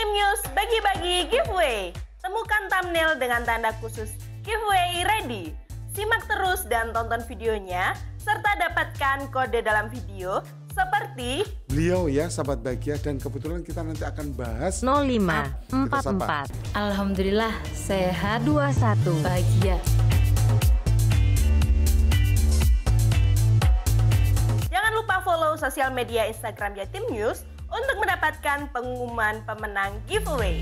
Jatim News bagi-bagi giveaway. Temukan thumbnail dengan tanda khusus giveaway ready. Simak terus dan tonton videonya, serta dapatkan kode dalam video seperti beliau ya, sahabat bahagia, dan kebetulan kita nanti akan bahas 0544. Alhamdulillah sehat, 21 bahagia. Jangan lupa follow sosial media Instagram Jatim News untuk mendapatkan pengumuman pemenang giveaway.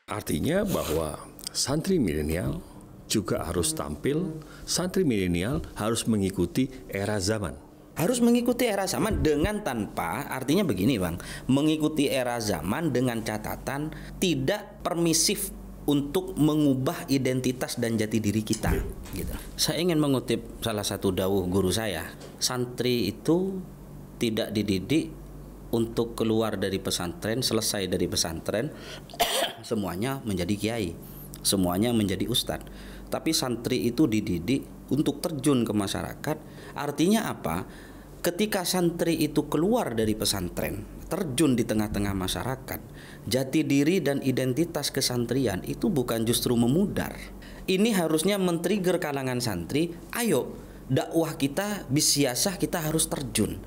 Artinya bahwa santri milenial juga harus tampil, santri milenial harus mengikuti era zaman. Harus mengikuti era zaman dengan tanpa, artinya begini Bang, mengikuti era zaman dengan catatan tidak permisif untuk mengubah identitas dan jati diri kita. Gitu. Saya ingin mengutip salah satu dawuh guru saya, santri itu tidak dididik untuk keluar dari pesantren, selesai dari pesantren, semuanya menjadi kiai, semuanya menjadi ustadz. Tapi santri itu dididik untuk terjun ke masyarakat. Artinya apa? Ketika santri itu keluar dari pesantren, terjun di tengah-tengah masyarakat, jati diri dan identitas kesantrian itu bukan justru memudar. Ini harusnya men-trigger kalangan santri, ayo dakwah kita bisiasah, kita harus terjun.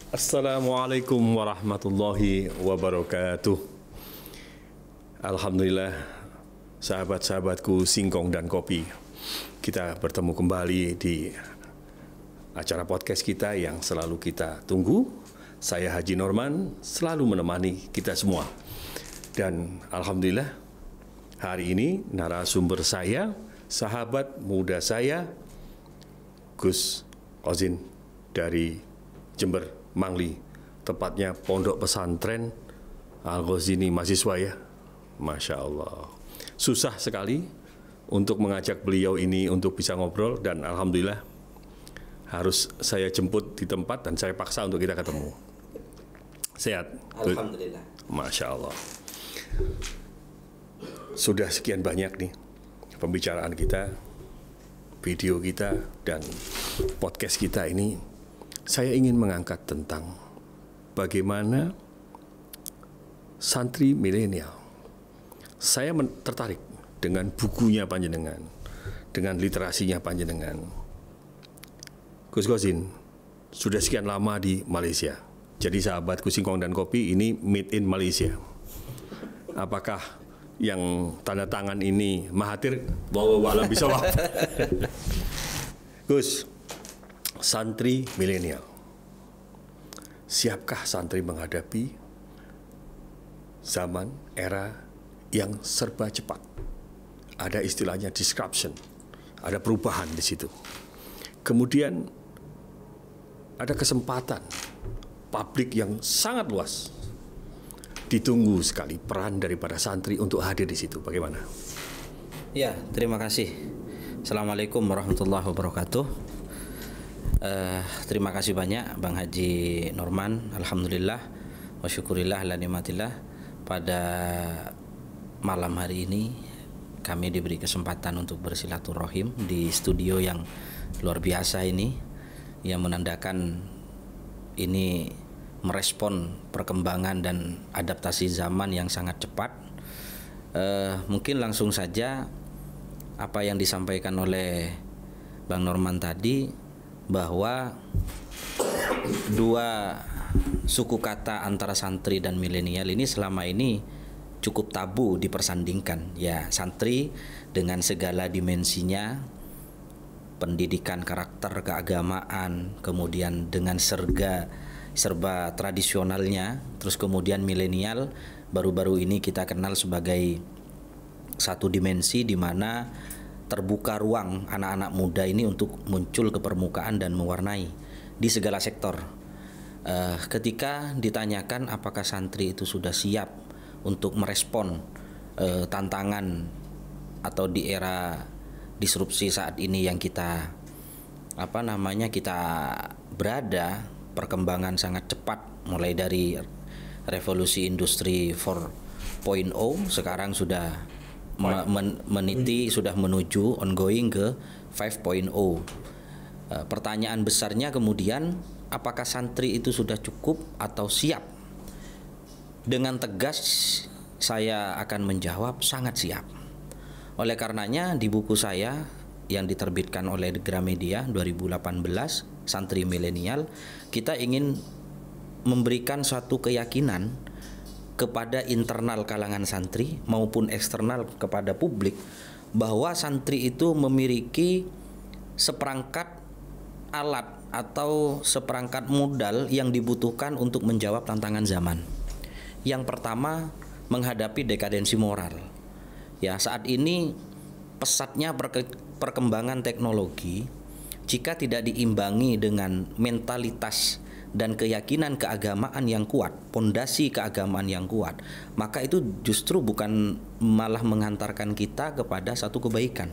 Assalamualaikum warahmatullahi wabarakatuh. Alhamdulillah, sahabat-sahabatku singkong dan kopi, kita bertemu kembali di acara podcast kita yang selalu kita tunggu. Saya Haji Norman selalu menemani kita semua. Dan alhamdulillah, hari ini narasumber saya, sahabat muda saya, Gus Ozin dari Jember, Mangli, tepatnya Pondok Pesantren Al-Ghazini mahasiswa ya. Masya Allah, susah sekali untuk mengajak beliau ini untuk bisa ngobrol, dan alhamdulillah harus saya jemput di tempat dan saya paksa untuk kita ketemu. Sehat? Alhamdulillah. Masya Allah. Sudah sekian banyak nih pembicaraan kita, video kita, dan podcast kita ini. Saya ingin mengangkat tentang bagaimana santri milenial. Saya tertarik dengan bukunya panjenengan, dengan literasinya panjenengan. Gus Ghazin sudah sekian lama di Malaysia. Jadi sahabatku singkong dan kopi, ini made in Malaysia. Apakah yang tanda tangan ini Mahathir? Wallahu bisa wah. Gus, santri milenial, siapkah santri menghadapi zaman era yang serba cepat? Ada istilahnya disruption, ada perubahan di situ. Kemudian ada kesempatan publik yang sangat luas. Ditunggu sekali peran daripada santri untuk hadir di situ. Bagaimana? Ya, terima kasih. Assalamualaikum warahmatullahi wabarakatuh. Terima kasih banyak Bang Haji Norman. Alhamdulillah wa syukurillah ala nikmatillah. Pada malam hari ini kami diberi kesempatan untuk bersilaturahim di studio yang luar biasa ini, yang menandakan ini merespon perkembangan dan adaptasi zaman yang sangat cepat. Mungkin langsung saja apa yang disampaikan oleh Bang Norman tadi, bahwa dua suku kata antara santri dan milenial ini selama ini cukup tabu dipersandingkan. Ya, santri dengan segala dimensinya, pendidikan karakter keagamaan, kemudian dengan serba tradisionalnya, terus kemudian milenial baru-baru ini kita kenal sebagai satu dimensi di mana terbuka ruang anak-anak muda ini untuk muncul ke permukaan dan mewarnai di segala sektor. Ketika ditanyakan apakah santri itu sudah siap untuk merespon tantangan atau di era disrupsi saat ini yang kita kita berada, perkembangan sangat cepat, mulai dari revolusi industri 4.0 sekarang sudah meniti, sudah menuju ongoing ke 5.0. Pertanyaan besarnya kemudian, apakah santri itu sudah cukup atau siap? Dengan tegas saya akan menjawab sangat siap. Oleh karenanya di buku saya yang diterbitkan oleh Gramedia 2018, Santri Milenial, kita ingin memberikan suatu keyakinan kepada internal kalangan santri maupun eksternal kepada publik bahwa santri itu memiliki seperangkat alat atau seperangkat modal yang dibutuhkan untuk menjawab tantangan zaman. Yang pertama, menghadapi dekadensi moral. Ya, saat ini pesatnya perkembangan teknologi, jika tidak diimbangi dengan mentalitas dan keyakinan keagamaan yang kuat, pondasi keagamaan yang kuat, maka itu justru bukan malah menghantarkan kita kepada satu kebaikan,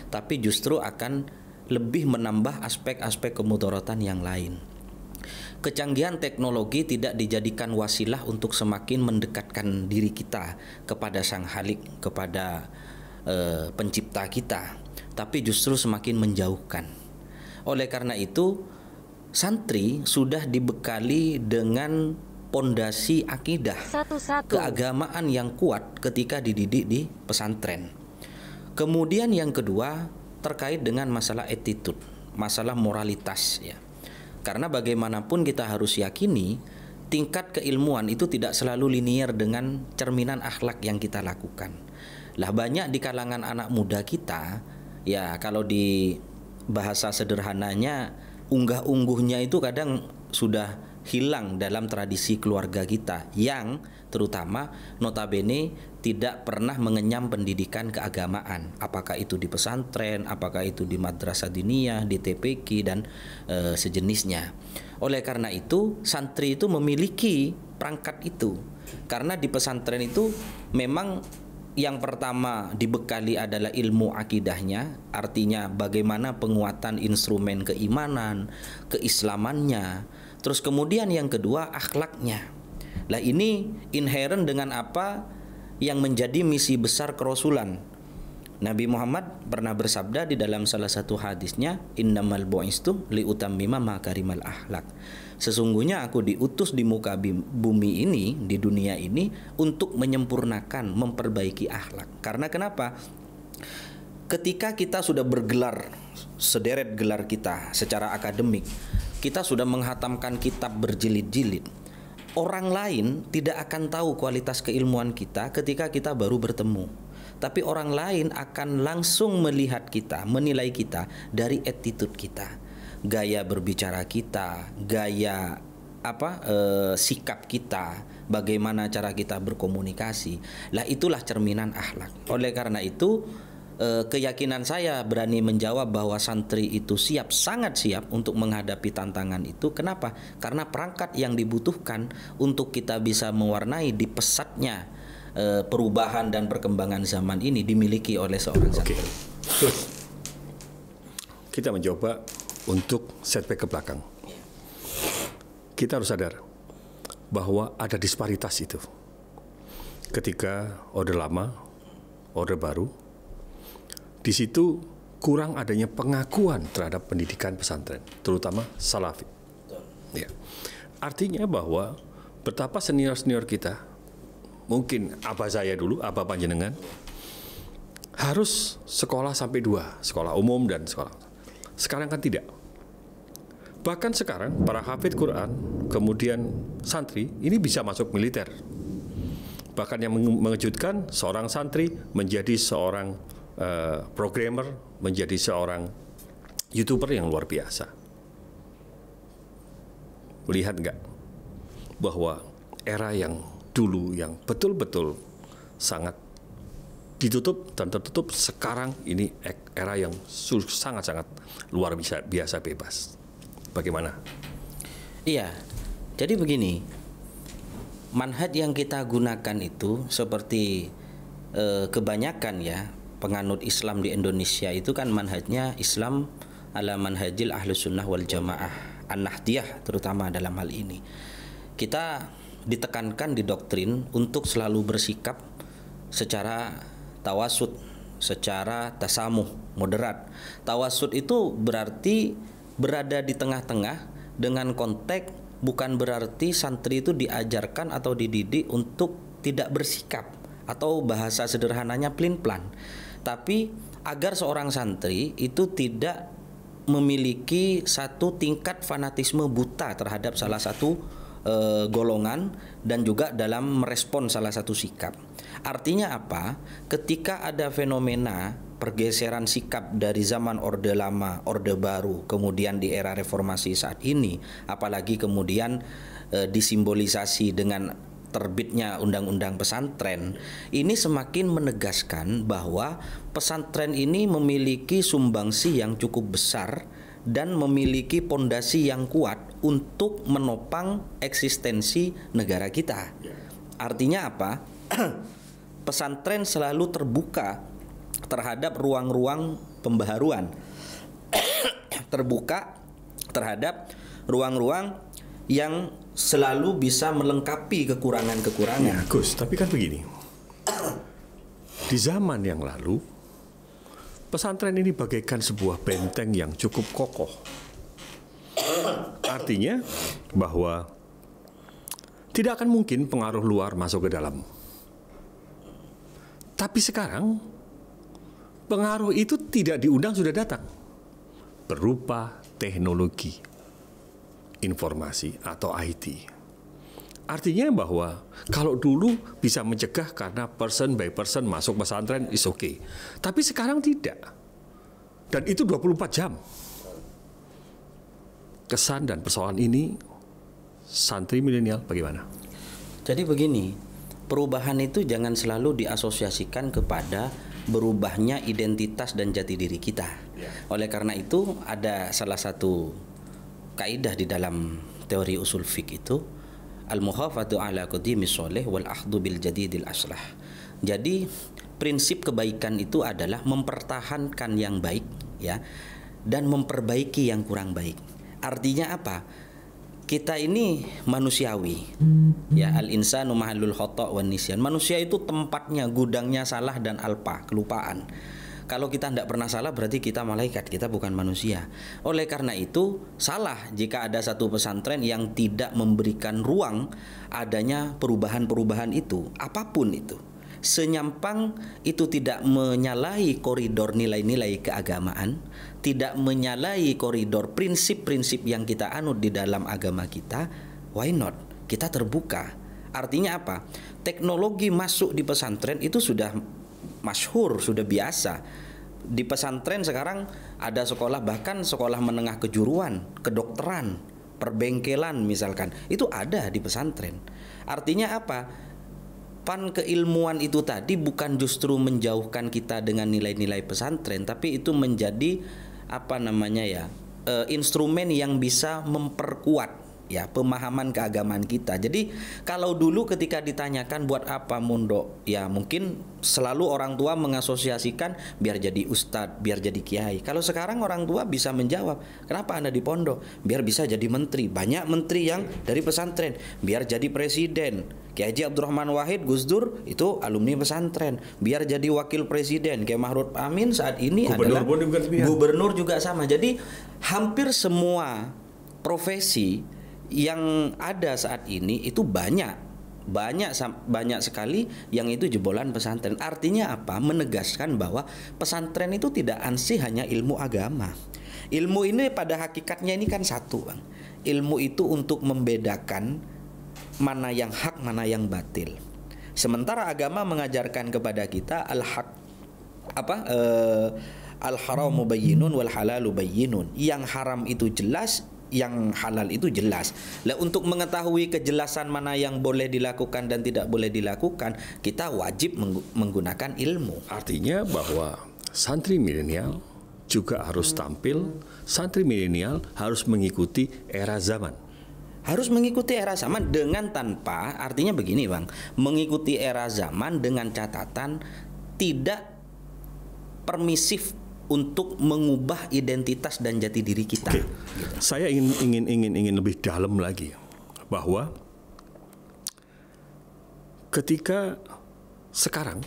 tapi justru akan lebih menambah aspek-aspek kemudaratan yang lain. Kecanggihan teknologi tidak dijadikan wasilah untuk semakin mendekatkan diri kita kepada Sang Khalik, kepada pencipta kita, tapi justru semakin menjauhkan. Oleh karena itu, santri sudah dibekali dengan pondasi akidah, keagamaan yang kuat ketika dididik di pesantren. Kemudian yang kedua, terkait dengan masalah attitude, masalah moralitas, ya. Karena bagaimanapun kita harus yakini tingkat keilmuan itu tidak selalu linier dengan cerminan akhlak yang kita lakukan. Lah banyak di kalangan anak muda kita, ya kalau di bahasa sederhananya, unggah-ungguhnya itu kadang sudah hilang dalam tradisi keluarga kita yang terutama notabene tidak pernah mengenyam pendidikan keagamaan, apakah itu di pesantren, apakah itu di madrasah diniyah, di TPQ dan sejenisnya. Oleh karena itu santri itu memiliki perangkat itu, karena di pesantren itu memang yang pertama dibekali adalah ilmu akidahnya, artinya bagaimana penguatan instrumen keimanan, keislamannya. Terus kemudian yang kedua akhlaknya. Lah ini inherent dengan apa yang menjadi misi besar kerasulan. Nabi Muhammad pernah bersabda di dalam salah satu hadisnya, innamal bu'istu liutammima makarimal akhlak. Sesungguhnya aku diutus di muka bumi ini, di dunia ini, untuk menyempurnakan, memperbaiki akhlak. Karena kenapa? Ketika kita sudah bergelar, sederet gelar kita secara akademik, kita sudah menghatamkan kitab berjilid-jilid, orang lain tidak akan tahu kualitas keilmuan kita ketika kita baru bertemu. Tapi orang lain akan langsung melihat kita, menilai kita dari attitude kita, gaya berbicara kita, gaya sikap kita, bagaimana cara kita berkomunikasi. Lah itulah cerminan akhlak. Oleh karena itu keyakinan saya berani menjawab bahwa santri itu siap, sangat siap untuk menghadapi tantangan itu. Kenapa? Karena perangkat yang dibutuhkan untuk kita bisa mewarnai di pesatnya perubahan dan perkembangan zaman ini dimiliki oleh seorang santri. Kita mencoba untuk setback ke belakang. Kita harus sadar bahwa ada disparitas itu. Ketika Orde Lama, Orde Baru, di situ kurang adanya pengakuan terhadap pendidikan pesantren, terutama Salafi. Ya. Artinya bahwa betapa senior-senior kita, mungkin abah saya dulu, abah panjenengan, harus sekolah sampai 2, sekolah umum dan sekolah. Sekarang kan tidak. Bahkan sekarang para hafidz Quran, kemudian santri, ini bisa masuk militer. Bahkan yang mengejutkan, seorang santri menjadi seorang programmer, menjadi seorang YouTuber yang luar biasa. Lihat nggak bahwa era yang dulu yang betul-betul sangat ditutup dan tertutup, sekarang ini era yang sangat-sangat luar biasa bebas. Bagaimana? Iya, jadi begini, manhaj yang kita gunakan itu seperti kebanyakan ya penganut Islam di Indonesia itu kan manhajnya Islam ala manhajil ahlus sunnah wal jamaah, An-Nahdiyah terutama dalam hal ini. Kita ditekankan di doktrin untuk selalu bersikap secara tawasud, secara tasamuh, moderat. Tawasud itu berarti berada di tengah-tengah dengan konteks bukan berarti santri itu diajarkan atau dididik untuk tidak bersikap atau bahasa sederhananya plin-plan. Tapi agar seorang santri itu tidak memiliki satu tingkat fanatisme buta terhadap salah satu golongan dan juga dalam merespon salah satu sikap. Artinya apa? Ketika ada fenomena pergeseran sikap dari zaman Orde Lama, Orde Baru, kemudian di era reformasi saat ini, apalagi kemudian disimbolisasi dengan terbitnya undang-undang pesantren, ini semakin menegaskan bahwa pesantren ini memiliki sumbangsi yang cukup besar dan memiliki pondasi yang kuat untuk menopang eksistensi negara kita. Artinya apa? Pesantren selalu terbuka terhadap ruang-ruang pembaharuan, terbuka terhadap ruang-ruang yang selalu bisa melengkapi kekurangan-kekurangan. Ya, Gus, tapi kan begini. Di zaman yang lalu, pesantren ini bagaikan sebuah benteng yang cukup kokoh. Artinya bahwa tidak akan mungkin pengaruh luar masuk ke dalam. Tapi sekarang pengaruh itu tidak diundang sudah datang berupa teknologi informasi atau IT. Artinya bahwa kalau dulu bisa mencegah karena person by person masuk pesantren is okay. Tapi sekarang tidak. Dan itu 24 jam. Kesan dan persoalan ini santri milenial bagaimana? Jadi begini, perubahan itu jangan selalu diasosiasikan kepada berubahnya identitas dan jati diri kita. Oleh karena itu ada salah satu kaidah di dalam teori usul fiqh itu, al-mukhafatu ala qadimis sholih wal akhdhu bil jadidil aslah. Jadi prinsip kebaikan itu adalah mempertahankan yang baik ya dan memperbaiki yang kurang baik. Artinya apa? Kita ini manusiawi. Ya, al-insanu mahallul khata' wan nisyan. Manusia itu tempatnya, gudangnya salah dan alpa, kelupaan. Kalau kita tidak pernah salah berarti kita malaikat, kita bukan manusia. Oleh karena itu salah jika ada satu pesantren yang tidak memberikan ruang adanya perubahan-perubahan itu, apapun itu. Senyampang itu tidak menyalahi koridor nilai-nilai keagamaan, tidak menyalahi koridor prinsip-prinsip yang kita anut di dalam agama kita, why not? Kita terbuka. Artinya apa? Teknologi masuk di pesantren itu sudah masyhur, sudah biasa. Di pesantren sekarang ada sekolah, bahkan sekolah menengah kejuruan, kedokteran, perbengkelan misalkan, itu ada di pesantren. Artinya apa? Pan keilmuan itu tadi bukan justru menjauhkan kita dengan nilai-nilai pesantren, tapi itu menjadi instrumen yang bisa memperkuat ya pemahaman keagamaan kita. Jadi kalau dulu ketika ditanyakan buat apa mondok, ya mungkin selalu orang tua mengasosiasikan biar jadi ustadz, biar jadi kiai. Kalau sekarang orang tua bisa menjawab, kenapa Anda di pondok? Biar bisa jadi menteri. Banyak menteri yang dari pesantren. Biar jadi presiden. Kiai Haji Abdurrahman Wahid, Gus Dur itu alumni pesantren. Biar jadi wakil presiden. Kiai Ma'ruf Amin saat ini adalah gubernur juga sama. Jadi hampir semua profesi yang ada saat ini itu banyak sekali yang itu jebolan pesantren. Artinya apa? Menegaskan bahwa pesantren itu tidak ansih hanya ilmu agama. Ilmu ini pada hakikatnya ini kan satu, Bang. Ilmu itu untuk membedakan mana yang hak, mana yang batil. Sementara agama mengajarkan kepada kita al-haq al-haramu bayyinun wal halalu bayyinun. Yang haram itu jelas, yang halal itu jelas. Lah untuk mengetahui kejelasan mana yang boleh dilakukan dan tidak boleh dilakukan, kita wajib menggunakan ilmu. Artinya bahwa santri milenial juga harus tampil, santri milenial harus mengikuti era zaman. Harus mengikuti era zaman dengan tanpa, artinya begini Bang, mengikuti era zaman dengan catatan tidak permisif untuk mengubah identitas dan jati diri kita. Oke. Gitu. Saya ingin lebih dalam lagi bahwa ketika sekarang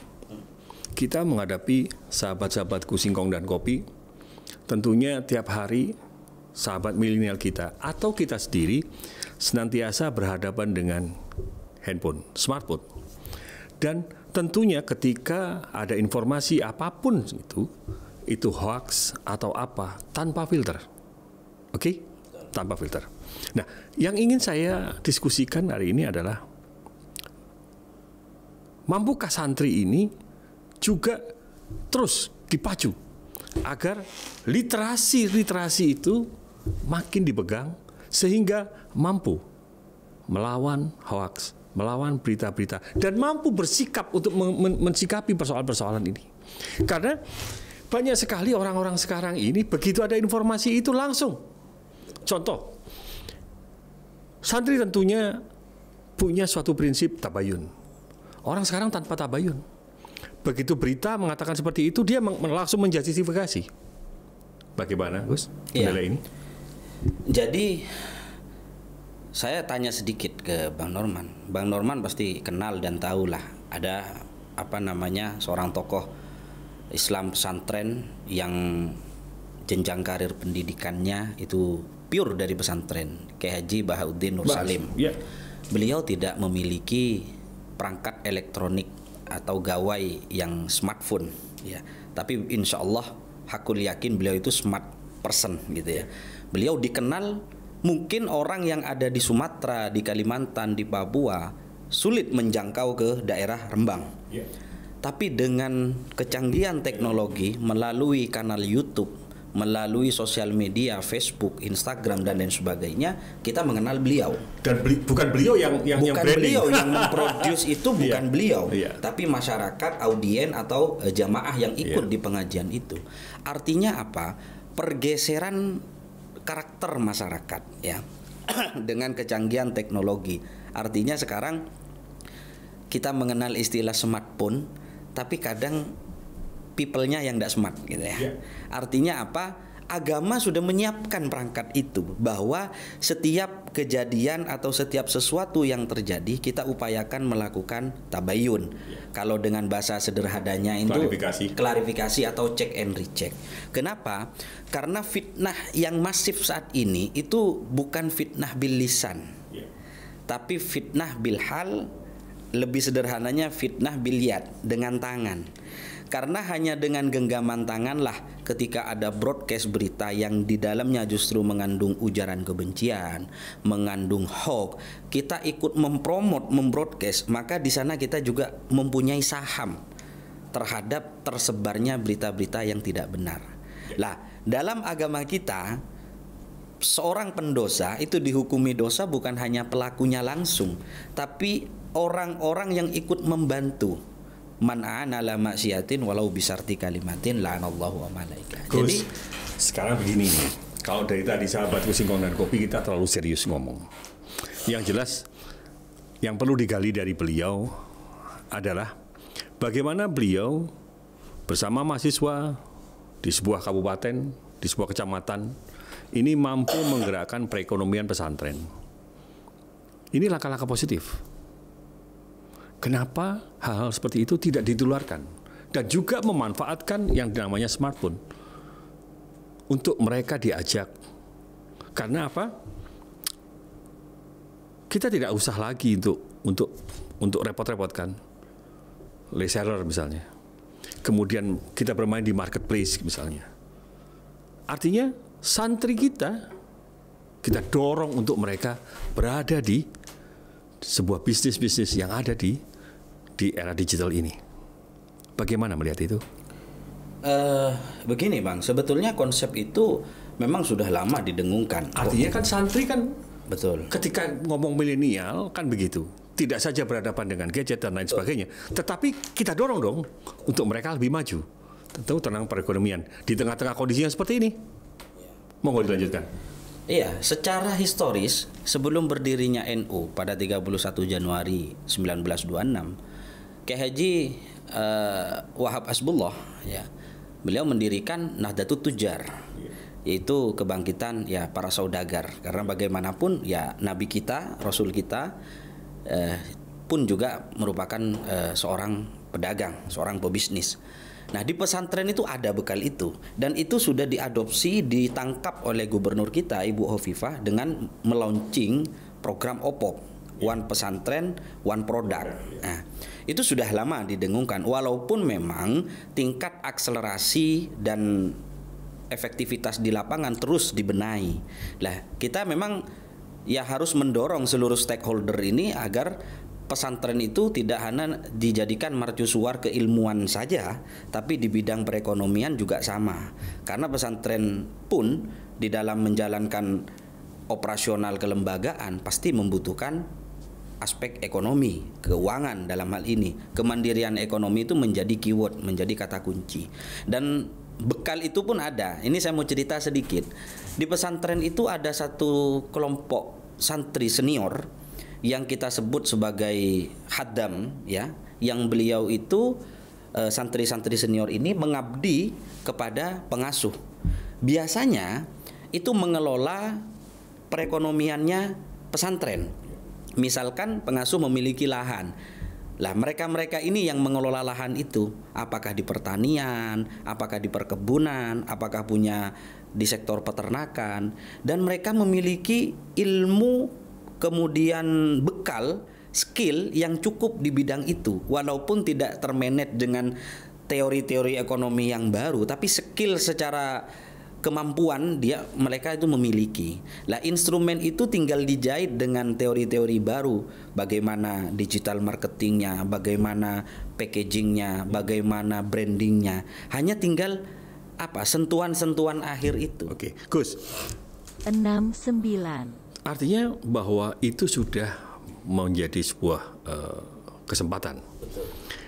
kita menghadapi sahabat-sahabatku singkong dan kopi, tentunya tiap hari sahabat milenial kita atau kita sendiri senantiasa berhadapan dengan handphone, smartphone. Dan tentunya ketika ada informasi apapun itu hoax atau apa, tanpa filter. Oke? Tanpa filter. Nah, yang ingin saya diskusikan hari ini adalah mampukah santri ini juga terus dipacu agar literasi itu makin dipegang sehingga mampu melawan hoax, melawan berita-berita, dan mampu bersikap untuk mensikapi persoalan-persoalan ini. Karena banyak sekali orang-orang sekarang ini begitu ada informasi itu langsung. Contoh, santri tentunya punya suatu prinsip tabayun. Orang sekarang tanpa tabayun. Begitu berita mengatakan seperti itu, dia langsung menjustifikasi. Bagaimana, Gus? Menilai ini? Jadi saya tanya sedikit ke Bang Norman. Bang Norman pasti kenal dan tahulah ada seorang tokoh Islam pesantren yang jenjang karir pendidikannya itu pure dari pesantren, Kiai Haji Bahauddin Nur Salim. Beliau tidak memiliki perangkat elektronik atau gawai yang smartphone, ya. Tapi insya Allah hakul yakin beliau itu smart person, gitu ya. Beliau dikenal, mungkin orang yang ada di Sumatera, di Kalimantan, di Papua sulit menjangkau ke daerah Rembang. Tapi dengan kecanggihan teknologi melalui kanal YouTube, melalui sosial media, Facebook, Instagram dan lain sebagainya, kita mengenal beliau. Dan bukan beliau yang beliau yang memproduce itu, bukan beliau, tapi masyarakat, audien atau jamaah yang ikut di pengajian itu. Artinya apa? Pergeseran karakter masyarakat, ya, dengan kecanggihan teknologi. Artinya sekarang kita mengenal istilah smartphone, tapi kadang people-nya yang tidak smart, gitu ya. Artinya apa? Agama sudah menyiapkan perangkat itu, bahwa setiap kejadian atau setiap sesuatu yang terjadi kita upayakan melakukan tabayun. Kalau dengan bahasa sederhananya itu klarifikasi atau check and recheck. Kenapa? Karena fitnah yang masif saat ini itu bukan fitnah bil lisan, tapi fitnah bil hal, lebih sederhananya fitnah bil yad, dengan tangan. Karena hanya dengan genggaman tanganlah ketika ada broadcast berita yang di dalamnya justru mengandung ujaran kebencian, mengandung hoax, kita ikut mempromot, membroadcast, maka di sana kita juga mempunyai saham terhadap tersebarnya berita-berita yang tidak benar. Lah, dalam agama kita, seorang pendosa itu dihukumi dosa bukan hanya pelakunya langsung, tapi orang-orang yang ikut membantu. Man ana la maksiatin walau bisarti kalimatin la'anallahu wa malaikah. Jadi sekarang begini nih, kalau dari tadi sahabatku singkong dan kopi kita terlalu serius ngomong. Yang jelas yang perlu digali dari beliau adalah bagaimana beliau bersama mahasiswa di sebuah kabupaten, di sebuah kecamatan ini mampu menggerakkan perekonomian pesantren. Ini langkah-langkah positif. Kenapa hal-hal seperti itu tidak ditularkan dan juga memanfaatkan yang namanya smartphone untuk mereka diajak? Karena apa? Kita tidak usah lagi untuk repot-repotkan reseller misalnya. Kemudian kita bermain di marketplace misalnya. Artinya santri kita dorong untuk mereka berada di sebuah bisnis-bisnis yang ada di era digital ini. Bagaimana melihat itu? Begini Bang, sebetulnya konsep itu memang sudah lama didengungkan. Artinya kan santri kan, betul. Ketika ngomong milenial kan begitu, tidak saja berhadapan dengan gadget dan lain sebagainya, tetapi kita dorong dong untuk mereka lebih maju. Tentu tentang perekonomian di tengah-tengah kondisi yang seperti ini. Monggo dilanjutkan. Iya, secara historis sebelum berdirinya NU pada 31 Januari 1926, Kiai Haji Wahab Hasbullah ya beliau mendirikan Nahdlatul Tujar, yaitu kebangkitan ya para saudagar. Karena bagaimanapun ya Nabi kita, Rasul kita pun juga merupakan seorang pedagang, seorang pebisnis. Nah, di pesantren itu ada bekal itu, dan itu sudah diadopsi, ditangkap oleh gubernur kita Ibu Hovifah dengan melaunching program OPOP, One Pesantren One Product. Nah, itu sudah lama didengungkan, walaupun memang tingkat akselerasi dan efektivitas di lapangan terus dibenahi. Lah, kita memang ya harus mendorong seluruh stakeholder ini agar pesantren itu tidak hanya dijadikan mercusuar keilmuan saja, tapi di bidang perekonomian juga sama. Karena pesantren pun di dalam menjalankan operasional kelembagaan pasti membutuhkan aspek ekonomi, keuangan dalam hal ini. Kemandirian ekonomi itu menjadi keyword, menjadi kata kunci. Dan bekal itu pun ada. Ini saya mau cerita sedikit. Di pesantren itu ada satu kelompok santri senior yang kita sebut sebagai hadam, ya, yang beliau itu santri-santri senior ini mengabdi kepada pengasuh. Biasanya itu mengelola perekonomiannya pesantren. Misalkan pengasuh memiliki lahan. Lah, mereka-mereka ini yang mengelola lahan itu, apakah di pertanian, apakah di perkebunan, apakah punya di sektor peternakan, dan mereka memiliki ilmu, kemudian bekal, skill yang cukup di bidang itu, walaupun tidak termanage dengan teori-teori ekonomi yang baru, tapi skill secara kemampuan mereka itu memiliki. Lah, instrumen itu tinggal dijahit dengan teori-teori baru, bagaimana digital marketingnya, bagaimana packagingnya, bagaimana brandingnya. Hanya tinggal sentuhan-sentuhan akhir itu. Oke, Gus. 69. Artinya bahwa itu sudah menjadi sebuah kesempatan.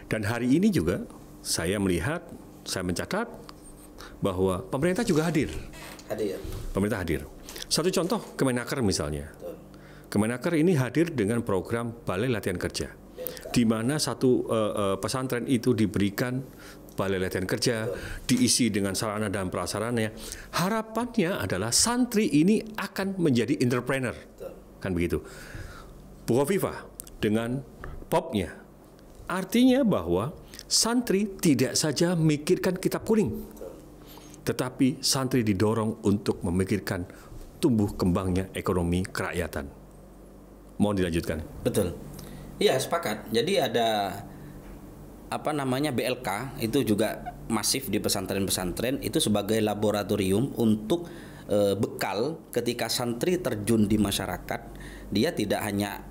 Dan hari ini juga saya melihat, saya mencatat bahwa pemerintah juga hadir. Pemerintah hadir. Satu contoh, Kemenaker misalnya. Kemenaker ini hadir dengan program Balai Latihan Kerja, di mana satu pesantren itu diberikan Balai Latihan Kerja, diisi dengan sarana dan prasarananya. Harapannya adalah santri ini akan menjadi entrepreneur, kan begitu. Bu Hovifah dengan popnya, artinya bahwa santri tidak saja memikirkan kitab kuning, tetapi santri didorong untuk memikirkan tumbuh kembangnya ekonomi kerakyatan. Mohon dilanjutkan. Betul. Iya, sepakat. Jadi ada BLK itu juga masif di pesantren-pesantren, itu sebagai laboratorium untuk bekal ketika santri terjun di masyarakat. Dia tidak hanya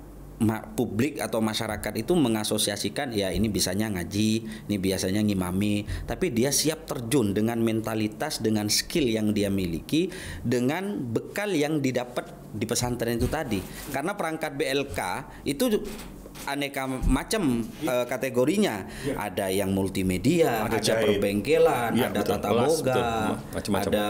publik atau masyarakat itu mengasosiasikan ya ini bisanya ngaji, ini biasanya ngimami, tapi dia siap terjun dengan mentalitas, dengan skill yang dia miliki, dengan bekal yang didapat di pesantren itu tadi. Karena perangkat BLK itu aneka macam kategorinya. Ada yang multimedia, ada perbengkelan, ada tata boga, ada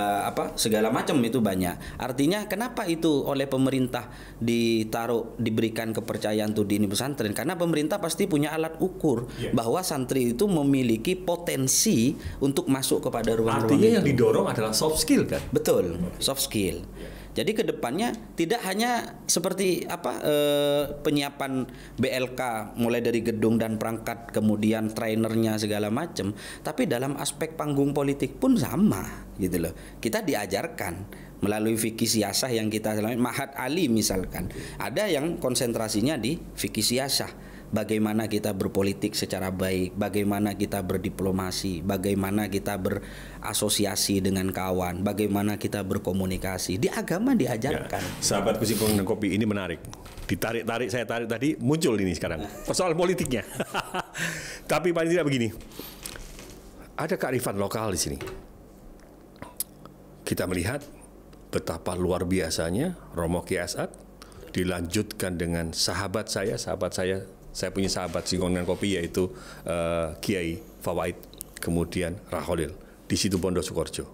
segala macam, itu banyak. Artinya kenapa itu oleh pemerintah diberikan kepercayaan tuh di ini pesantren? Karena pemerintah pasti punya alat ukur bahwa santri itu memiliki potensi untuk masuk kepada ruang-ruang. Artinya yang didorong adalah soft skill, kan? Betul, soft skill. Jadi kedepannya tidak hanya seperti penyiapan BLK mulai dari gedung dan perangkat, kemudian trainernya segala macam, tapi dalam aspek panggung politik pun sama, gitu loh. Kita diajarkan melalui fikih siasah yang kita selama Mahat Ali misalkan, ada yang konsentrasinya di fikih siasah. Bagaimana kita berpolitik secara baik, bagaimana kita berdiplomasi, bagaimana kita berasosiasi dengan kawan, bagaimana kita berkomunikasi. Di agama diajarkan. Ya, sahabatku Singkong dan Kopi, ini menarik. Saya tarik tadi, muncul ini sekarang. Persoalan politiknya. Tapi paling tidak begini. Ada kearifan lokal di sini. Kita melihat betapa luar biasanya Romo Kiai As'ad, dilanjutkan dengan sahabat saya. Saya punya sahabat Singkong dan Kopi, yaitu Kiai Fawaid, kemudian Raholil di situ Bondo Sukoharjo.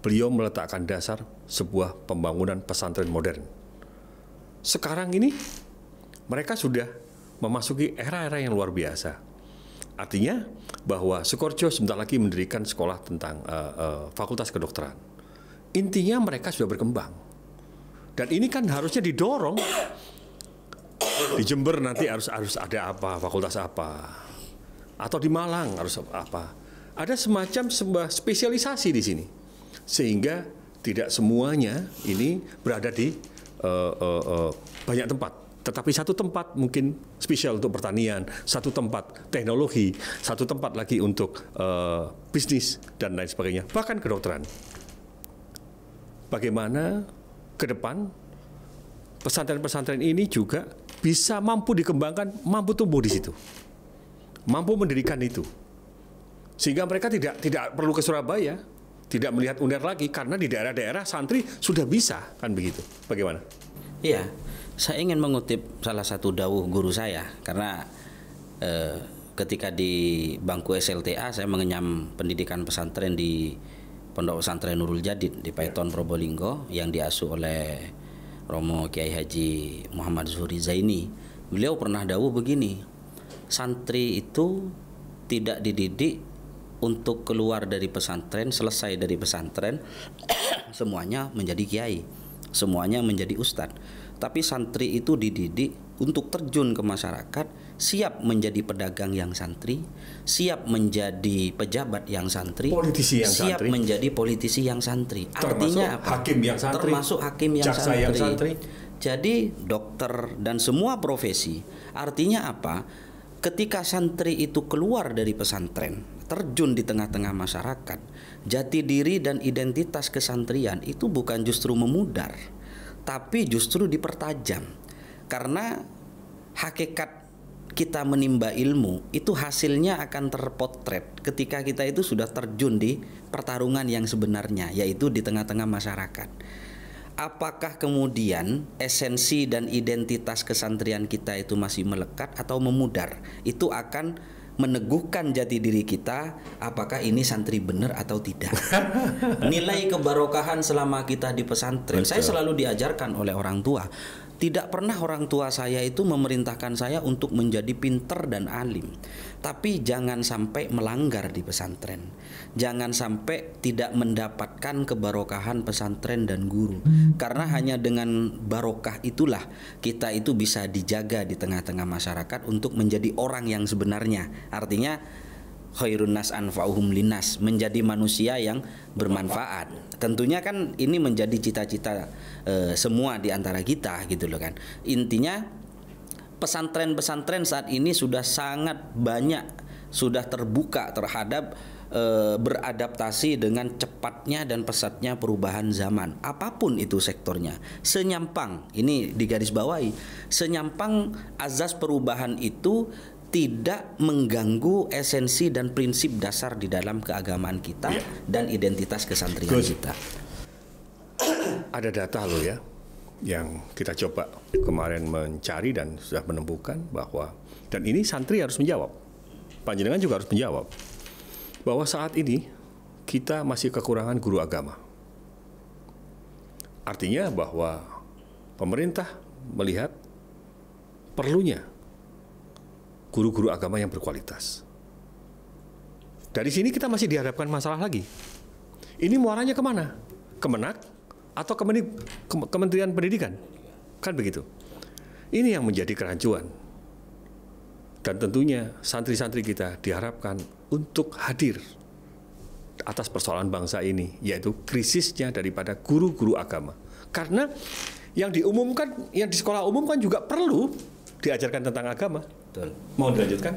Beliau meletakkan dasar sebuah pembangunan pesantren modern. Sekarang ini mereka sudah memasuki era-era yang luar biasa. Artinya bahwa Sukoharjo sebentar lagi mendirikan sekolah tentang fakultas kedokteran. Intinya mereka sudah berkembang. Dan ini kan harusnya didorong. Di Jember nanti harus ada apa, fakultas apa. Atau di Malang harus apa. Ada semacam sebuah spesialisasi di sini. Sehingga tidak semuanya ini berada di banyak tempat. Tetapi satu tempat mungkin spesial untuk pertanian, satu tempat teknologi, satu tempat lagi untuk bisnis dan lain sebagainya, bahkan kedokteran. Bagaimana ke depan pesantren-pesantren ini juga bisa mampu dikembangkan, mampu tumbuh di situ, mampu mendirikan itu, sehingga mereka tidak perlu ke Surabaya, tidak melihat UNER lagi, karena di daerah-daerah santri sudah bisa, kan begitu. Bagaimana? Iya, saya ingin mengutip salah satu dawuh guru saya, karena ketika di bangku SLTA saya mengenyam pendidikan pesantren di Pondok Pesantren Nurul Jadid di Paiton Probolinggo yang diasuh oleh Romo Kiai Haji Muhammad Zuhri Zaini. Beliau pernah dawuh begini, santri itu tidak dididik untuk keluar dari pesantren, selesai dari pesantren semuanya menjadi kiai, semuanya menjadi ustadz. Tapi santri itu dididik untuk terjun ke masyarakat, siap menjadi pedagang yang santri, siap menjadi pejabat yang santri, politisi yang siap santri, menjadi politisi yang santri. Artinya apa? Hakim yang santri, termasuk hakim yang jaksa santri. Yang santri. Jadi dokter dan semua profesi. Artinya apa? Ketika santri itu keluar dari pesantren, terjun di tengah-tengah masyarakat, jati diri dan identitas kesantrian itu bukan justru memudar, tapi justru dipertajam. Karena hakikat kita menimba ilmu itu hasilnya akan terpotret ketika kita itu sudah terjun di pertarungan yang sebenarnya, yaitu di tengah-tengah masyarakat. Apakah kemudian esensi dan identitas kesantrian kita itu masih melekat atau memudar? Itu akan meneguhkan jati diri kita, apakah ini santri benar atau tidak. Nilai kebarokahan selama kita di pesantren, saya selalu diajarkan oleh orang tua. Tidak pernah orang tua saya itu memerintahkan saya untuk menjadi pinter dan alim. Tapi jangan sampai melanggar di pesantren. Jangan sampai tidak mendapatkan kebarokahan pesantren dan guru. Karena hanya dengan barokah itulah kita itu bisa dijaga di tengah-tengah masyarakat untuk menjadi orang yang sebenarnya. Artinya khairun nas anfa'uhum linnas, menjadi manusia yang bermanfaat. Tentunya kan ini menjadi cita-cita semua di antara kita gitu loh kan. Intinya pesantren-pesantren saat ini sudah sangat banyak, sudah terbuka terhadap beradaptasi dengan cepatnya dan pesatnya perubahan zaman, apapun itu sektornya. Senyampang, ini digarisbawahi, senyampang azas perubahan itu tidak mengganggu esensi dan prinsip dasar di dalam keagamaan kita dan identitas kesantrian kita. Ada data loh ya, yang kita coba kemarin mencari dan sudah menemukan bahwa, dan ini santri harus menjawab, panjenengan juga harus menjawab, bahwa saat ini kita masih kekurangan guru agama. Artinya bahwa pemerintah melihat perlunya guru-guru agama yang berkualitas. Dari sini kita masih dihadapkan masalah lagi. Ini muaranya kemana? Kemenak atau Kementerian Pendidikan? Kan begitu. Ini yang menjadi kerancuan. Dan tentunya santri-santri kita diharapkan untuk hadir atas persoalan bangsa ini, yaitu krisisnya daripada guru-guru agama. Karena yang diumumkan, yang di sekolah umum kan juga perlu diajarkan tentang agama. Betul. Mau dilanjutkan?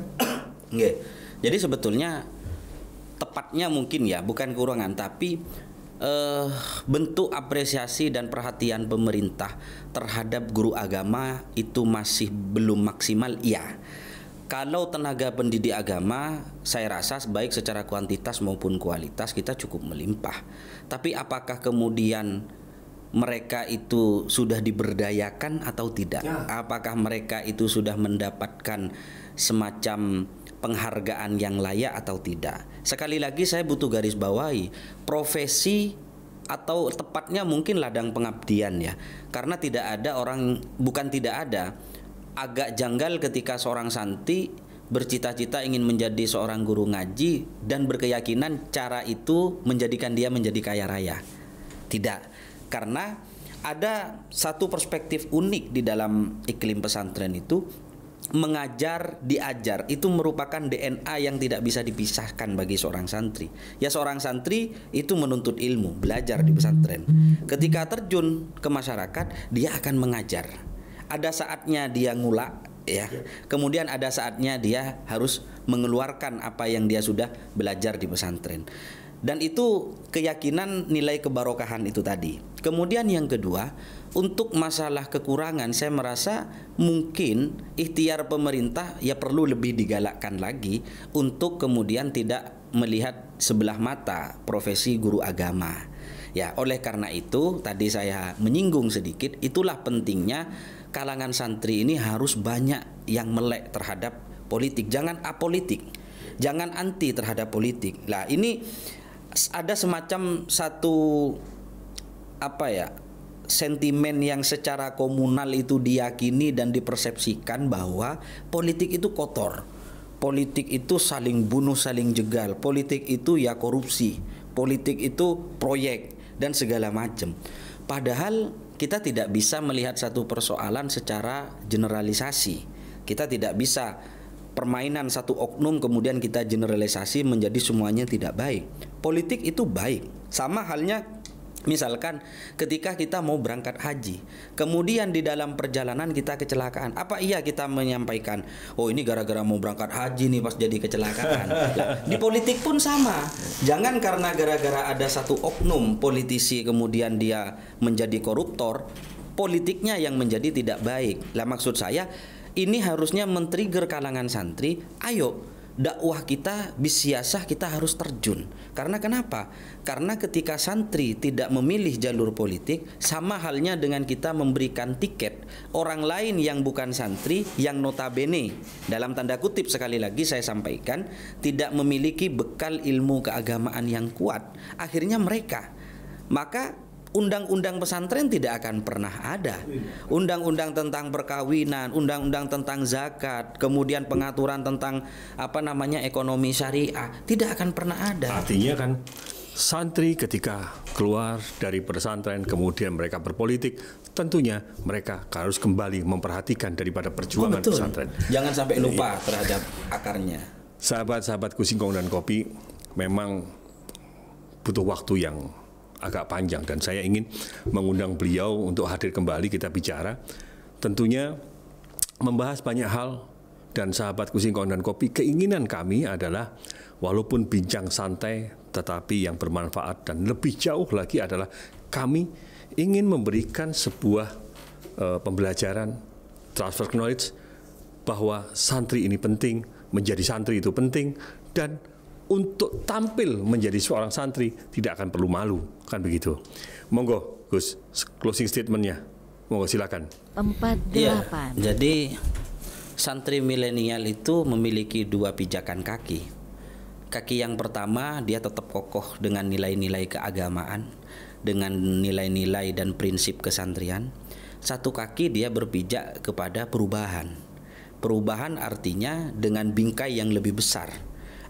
Nggih. Jadi sebetulnya tepatnya mungkin ya bukan kekurangan, tapi bentuk apresiasi dan perhatian pemerintah terhadap guru agama itu masih belum maksimal. Iya. Kalau tenaga pendidik agama, saya rasa baik secara kuantitas maupun kualitas kita cukup melimpah. Tapi apakah kemudian mereka itu sudah diberdayakan atau tidak? Apakah mereka itu sudah mendapatkan semacam penghargaan yang layak atau tidak? Sekali lagi saya butuh garis bawahi, profesi atau tepatnya mungkin ladang pengabdian ya. Karena tidak ada orang, bukan tidak ada, agak janggal ketika seorang santri bercita-cita ingin menjadi seorang guru ngaji dan berkeyakinan cara itu menjadikan dia menjadi kaya raya. Tidak, karena ada satu perspektif unik di dalam iklim pesantren itu. Mengajar, diajar itu merupakan DNA yang tidak bisa dipisahkan bagi seorang santri. Ya, seorang santri itu menuntut ilmu, belajar di pesantren. Ketika terjun ke masyarakat, dia akan mengajar. Ada saatnya dia ngulak, ya. Kemudian ada saatnya dia harus mengeluarkan apa yang dia sudah belajar di pesantren. Dan itu keyakinan nilai kebarokahan itu tadi. Kemudian yang kedua, untuk masalah kekurangan, saya merasa mungkin ikhtiar pemerintah ya perlu lebih digalakkan lagi untuk kemudian tidak melihat sebelah mata profesi guru agama. Ya, oleh karena itu tadi saya menyinggung sedikit, itulah pentingnya kalangan santri ini harus banyak yang melek terhadap politik. Jangan apolitik, jangan anti terhadap politik. Nah, ini ada semacam satu sentimen yang secara komunal itu diyakini dan dipersepsikan bahwa politik itu kotor, politik itu saling bunuh, saling jegal, politik itu ya korupsi, politik itu proyek dan segala macam. Padahal kita tidak bisa melihat satu persoalan secara generalisasi. Kita tidak bisa permainan satu oknum kemudian kita generalisasi menjadi semuanya tidak baik. Politik itu baik. Sama halnya misalkan ketika kita mau berangkat haji, kemudian di dalam perjalanan kita kecelakaan, apa iya kita menyampaikan, oh ini gara-gara mau berangkat haji nih pas jadi kecelakaan? Nah, di politik pun sama. Jangan karena gara-gara ada satu oknum politisi kemudian dia menjadi koruptor, politiknya yang menjadi tidak baik. Lah, maksud saya ini harusnya men-trigger kalangan santri, ayo dakwah kita bisiasah, kita harus terjun. Karena kenapa? Karena ketika santri tidak memilih jalur politik, sama halnya dengan kita memberikan tiket orang lain yang bukan santri, yang notabene dalam tanda kutip sekali lagi saya sampaikan tidak memiliki bekal ilmu keagamaan yang kuat. Akhirnya maka undang-undang pesantren tidak akan pernah ada. Undang-undang tentang perkawinan, undang-undang tentang zakat, kemudian pengaturan tentang ekonomi syariah tidak akan pernah ada. Artinya kan santri ketika keluar dari pesantren kemudian mereka berpolitik, tentunya mereka harus kembali memperhatikan daripada perjuangan pesantren. Jangan sampai lupa terhadap akarnya. Sahabat-sahabatku Singkong dan Kopi, memang butuh waktu yang agak panjang dan saya ingin mengundang beliau untuk hadir kembali kita bicara, tentunya membahas banyak hal. Dan sahabatku Singkong dan Kopi, keinginan kami adalah walaupun bincang santai tetapi yang bermanfaat, dan lebih jauh lagi adalah kami ingin memberikan sebuah pembelajaran, transfer knowledge bahwa santri ini penting, menjadi santri itu penting, dan untuk tampil menjadi seorang santri tidak akan perlu malu, kan begitu. Monggo Gus, closing statementnya, monggo silakan. 48. Ya, jadi santri milenial itu memiliki dua pijakan kaki. Kaki yang pertama, dia tetap kokoh dengan nilai-nilai keagamaan, dengan nilai-nilai dan prinsip kesantrian. Satu kaki dia berpijak kepada perubahan. Perubahan artinya dengan bingkai yang lebih besar.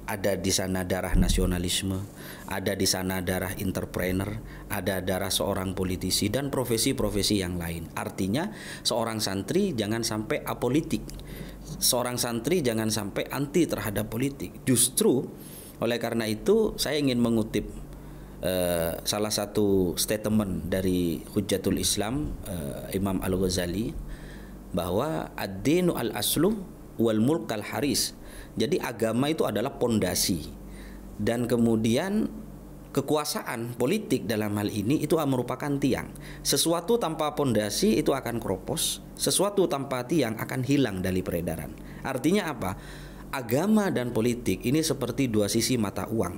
Ada di sana darah nasionalisme, ada di sana darah entrepreneur, ada darah seorang politisi dan profesi-profesi yang lain. Artinya seorang santri jangan sampai apolitik. Seorang santri jangan sampai anti terhadap politik. Justru oleh karena itu saya ingin mengutip salah satu statement dari Hujjatul Islam Imam Al-Ghazali bahwa ad-dinu al-aslu wal mulk al-haris. Jadi agama itu adalah pondasi, dan kemudian kekuasaan politik dalam hal ini itu merupakan tiang. Sesuatu tanpa pondasi itu akan keropos, sesuatu tanpa tiang akan hilang dari peredaran. Artinya apa? Agama dan politik ini seperti dua sisi mata uang,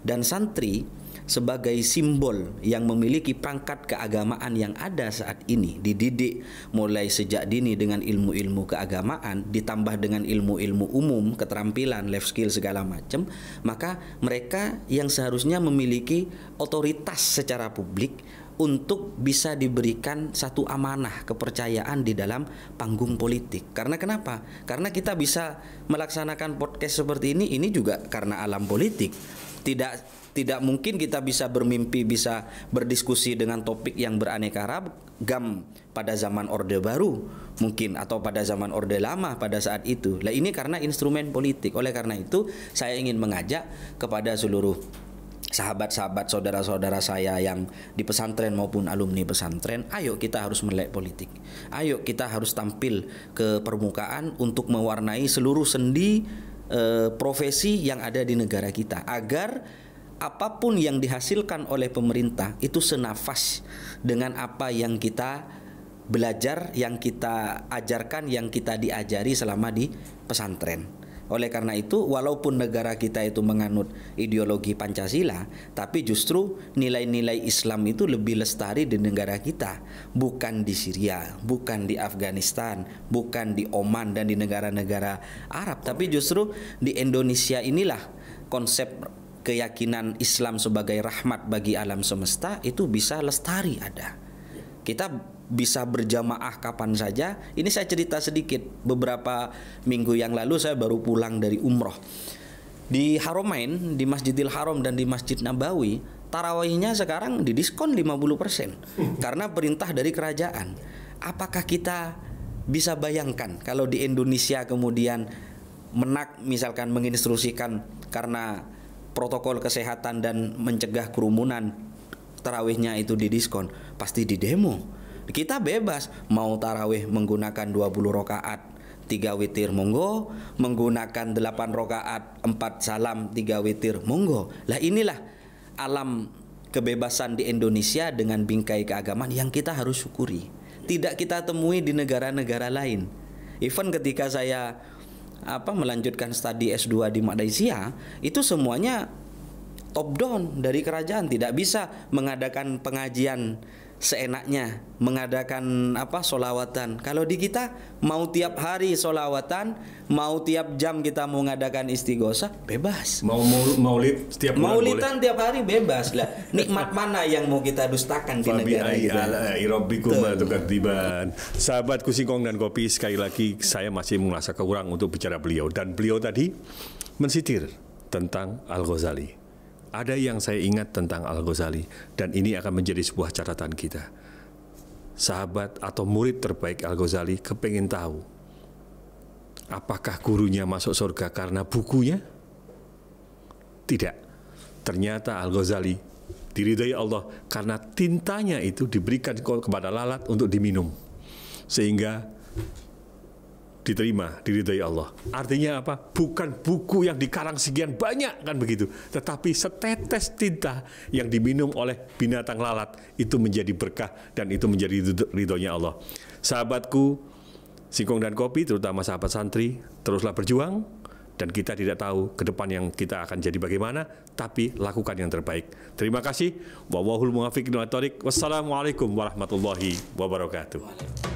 dan santri sebagai simbol yang memiliki pangkat keagamaan yang ada saat ini, dididik mulai sejak dini dengan ilmu-ilmu keagamaan, ditambah dengan ilmu-ilmu umum, keterampilan, life skill segala macam, maka mereka yang seharusnya memiliki otoritas secara publik untuk bisa diberikan satu amanah kepercayaan di dalam panggung politik. Karena kenapa? Karena kita bisa melaksanakan podcast seperti ini juga karena alam politik. Tidak mungkin kita bisa bermimpi bisa berdiskusi dengan topik yang beraneka ragam pada zaman Orde Baru mungkin, atau pada zaman Orde Lama pada saat itu. Lah ini karena instrumen politik. Oleh karena itu saya ingin mengajak kepada seluruh sahabat-sahabat, saudara-saudara saya yang di pesantren maupun alumni pesantren, ayo kita harus melek politik. Ayo kita harus tampil ke permukaan untuk mewarnai seluruh sendi profesi yang ada di negara kita, agar apapun yang dihasilkan oleh pemerintah itu senafas dengan apa yang kita belajar, yang kita ajarkan, yang kita diajari selama di pesantren. Oleh karena itu, walaupun negara kita itu menganut ideologi Pancasila, tapi justru nilai-nilai Islam itu lebih lestari di negara kita. Bukan di Syria, bukan di Afghanistan, bukan di Oman dan di negara-negara Arab. Tapi justru di Indonesia inilah konsep keyakinan Islam sebagai rahmat bagi alam semesta itu bisa lestari ada. Kita bisa berjamaah kapan saja. Ini saya cerita sedikit. Beberapa minggu yang lalu saya baru pulang dari umroh. Di Haramain, di Masjidil Haram dan di Masjid Nabawi, tarawihnya sekarang didiskon 50% karena perintah dari kerajaan. Apakah kita bisa bayangkan kalau di Indonesia kemudian misalkan menginstruksikan karena protokol kesehatan dan mencegah kerumunan, tarawihnya itu didiskon, pasti didemo. Kita bebas mau tarawih menggunakan 20 rakaat 3 witir monggo, menggunakan 8 rakaat 4 salam 3 witir monggo. Lah inilah alam kebebasan di Indonesia dengan bingkai keagamaan yang kita harus syukuri. Tidak kita temui di negara-negara lain. Even ketika saya melanjutkan studi S2 di Malaysia, itu semuanya top down dari kerajaan, tidak bisa mengadakan pengajian seenaknya, mengadakan solawatan. Kalau di kita mau tiap hari solawatan, mau tiap jam kita mau mengadakan istighosah, bebas. Mau maulid setiap bulan maulidan boleh. Tiap hari bebas lah. Nikmat mana yang mau kita dustakan di negara kita? Sahabatku Singkong dan Kopi, sekali lagi saya masih merasa kurang untuk bicara beliau. Dan beliau tadi mensitir tentang Al-Ghazali. Ada yang saya ingat tentang Al-Ghazali, dan ini akan menjadi sebuah catatan kita. Sahabat atau murid terbaik Al-Ghazali kepingin tahu, apakah gurunya masuk surga karena bukunya? Tidak. Ternyata Al-Ghazali diridhai Allah karena tintanya itu diberikan kepada lalat untuk diminum, sehingga diterima, diridhai Allah. Artinya apa? Bukan buku yang dikarang sekian banyak kan begitu, tetapi setetes tinta yang diminum oleh binatang lalat itu menjadi berkah dan itu menjadi ridhonya Allah. Sahabatku Singkong dan Kopi, terutama sahabat santri, teruslah berjuang, dan kita tidak tahu ke depan yang kita akan jadi bagaimana, tapi lakukan yang terbaik. Terima kasih. Wallahul muwaffiq ila thoriq. Wassalamualaikum warahmatullahi wabarakatuh.